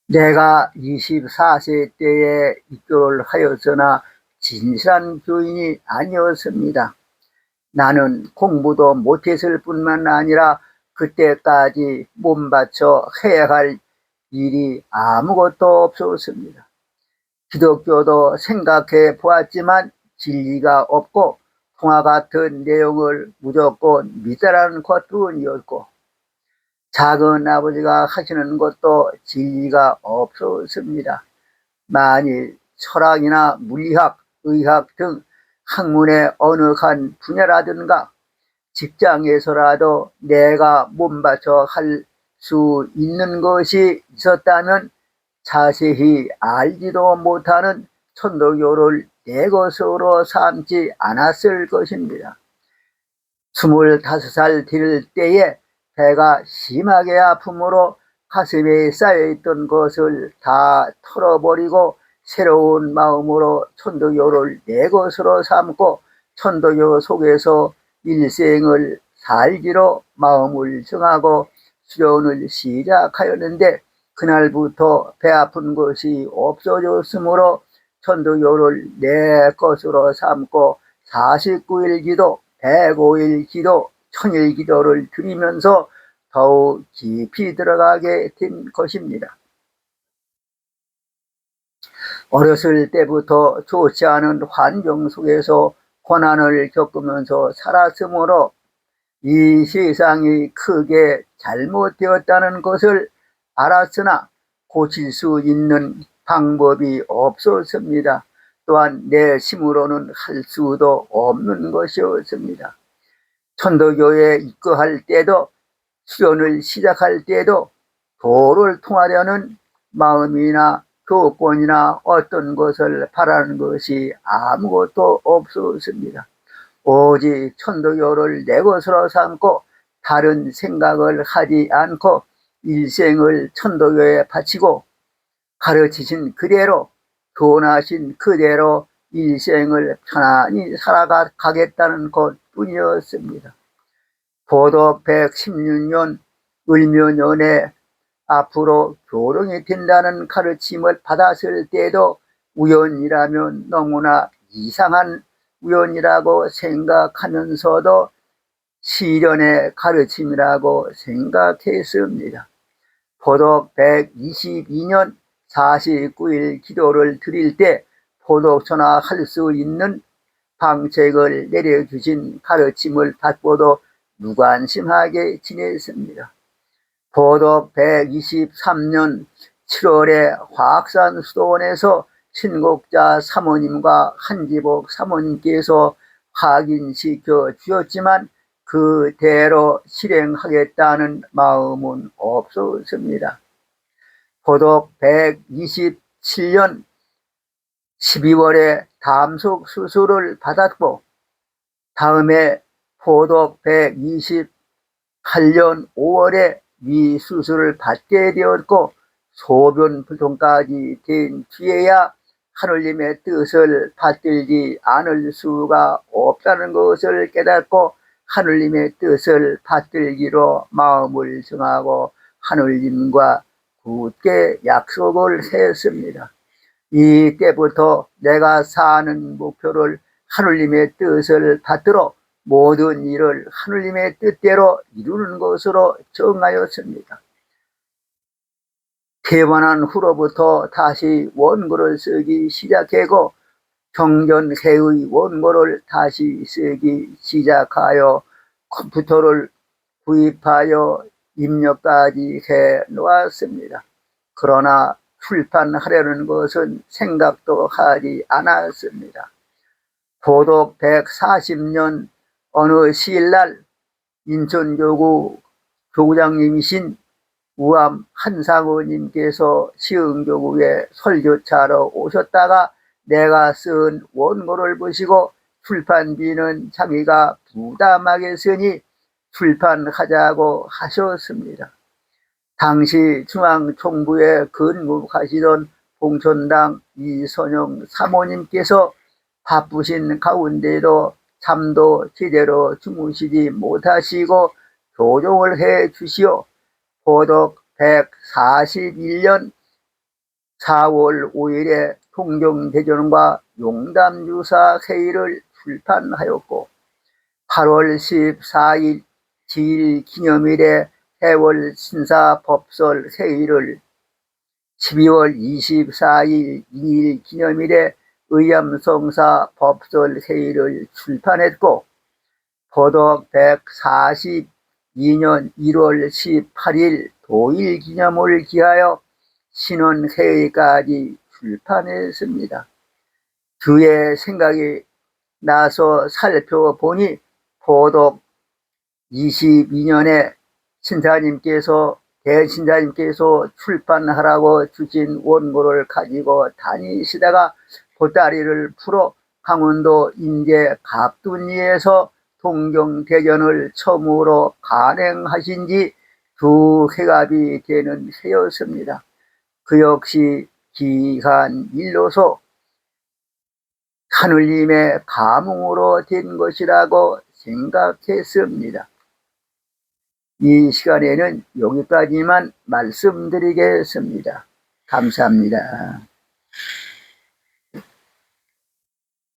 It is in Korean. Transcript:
내가 24세 때에 입교를 하였으나 진실한 교인이 아니었습니다. 나는 공부도 못했을 뿐만 아니라 그때까지 몸바쳐 해야 할 일이 아무것도 없었습니다. 기독교도 생각해 보았지만 진리가 없고 통화 같은 내용을 무조건 믿으라는 것뿐이었고, 작은 아버지가 하시는 것도 진리가 없었습니다. 만일 철학이나 물리학, 의학 등 학문의 어느 한 분야라든가 직장에서라도 내가 몸바쳐 할 수 있는 것이 있었다면 자세히 알지도 못하는 천도교를 내 것으로 삼지 않았을 것입니다. 25살 될 때에 배가 심하게 아픔으로 가슴에 쌓여있던 것을 다 털어버리고 새로운 마음으로 천도교를 내 것으로 삼고 천도교 속에서 일생을 살기로 마음을 정하고 수련을 시작하였는데, 그날부터 배 아픈 것이 없어졌으므로 천도교를 내 것으로 삼고 49일 기도, 105일 기도, 1000일 기도를 드리면서 더욱 깊이 들어가게 된 것입니다. 어렸을 때부터 좋지 않은 환경 속에서 고난을 겪으면서 살았으므로 이 세상이 크게 잘못되었다는 것을 알았으나 고칠 수 있는 방법이 없었습니다. 또한 내 힘으로는 할 수도 없는 것이었습니다. 천도교에 입교할 때도 수련을 시작할 때도 도를 통하려는 마음이나 교권이나 어떤 것을 바라는 것이 아무것도 없었습니다. 오직 천도교를 내 것으로 삼고 다른 생각을 하지 않고 일생을 천도교에 바치고 가르치신 그대로, 교훈하신 그대로 일생을 편안히 살아가겠다는 것뿐이었습니다. 보도 116년 을묘년에 앞으로 교령이 된다는 가르침을 받았을 때도 우연이라면 너무나 이상한 우연이라고 생각하면서도 시련의 가르침이라고 생각했습니다. 보도 122년 49일 기도를 드릴 때 포독초나 할 수 있는 방책을 내려주신 가르침을 받고도 무관심하게 지냈습니다. 보도 123년 7월에 화학산 수도원에서 신곡자 사모님과 한지복 사모님께서 확인시켜 주었지만 그대로 실행하겠다는 마음은 없었습니다. 보도 127년 12월에 담속 수술을 받았고, 다음에 보도 128년 5월에 위 수술을 받게 되었고, 소변 불통까지 된 뒤에야 하느님의 뜻을 받들지 않을 수가 없다는 것을 깨닫고 하느님의 뜻을 받들기로 마음을 정하고 하느님과 굳게 약속을 했습니다. 이때부터 내가 사는 목표를 하느님의 뜻을 받들어 모든 일을 하느님의 뜻대로 이루는 것으로 정하였습니다. 퇴원한 후로부터 다시 원고를 쓰기 시작하고 경전회의 원고를 다시 쓰기 시작하여 컴퓨터를 구입하여 입력까지 해 놓았습니다. 그러나 출판하려는 것은 생각도 하지 않았습니다. 보도 140년 어느 시일날 인천교구 교구장님이신 우암 한상우님께서 시흥교구에 설교차러 오셨다가 내가 쓴 원고를 보시고 출판비는 자기가 부담하겠으니 출판하자고 하셨습니다. 당시 중앙총부에 근무하시던 봉천당 이선영 사모님께서 바쁘신 가운데도 잠도 제대로 주무시지 못하시고 교종을 해 주시오. 보도 141년 4월 5일에 통정대전과 용담유사회의를 출판하였고 8월 14일 제1기념일에 해월신사법설회의를 12월 24일 이일기념일에 의암성사법설회의를 출판했고 포독 142년 1월 18일 도일기념을 기하여 신원회의까지 출판했습니다. 그의 생각이 나서 살펴보니 포독 22년에 대신사님께서 출판하라고 주신 원고를 가지고 다니시다가 보따리를 풀어 강원도 인제 갑둔리에서 통정대전을 처음으로 간행하신 지 두 해갑이 되는 해였습니다. 그 역시 기한 일로서 하느님의 감흥으로 된 것이라고 생각했습니다. 이 시간에는 여기까지만 말씀드리겠습니다. 감사합니다.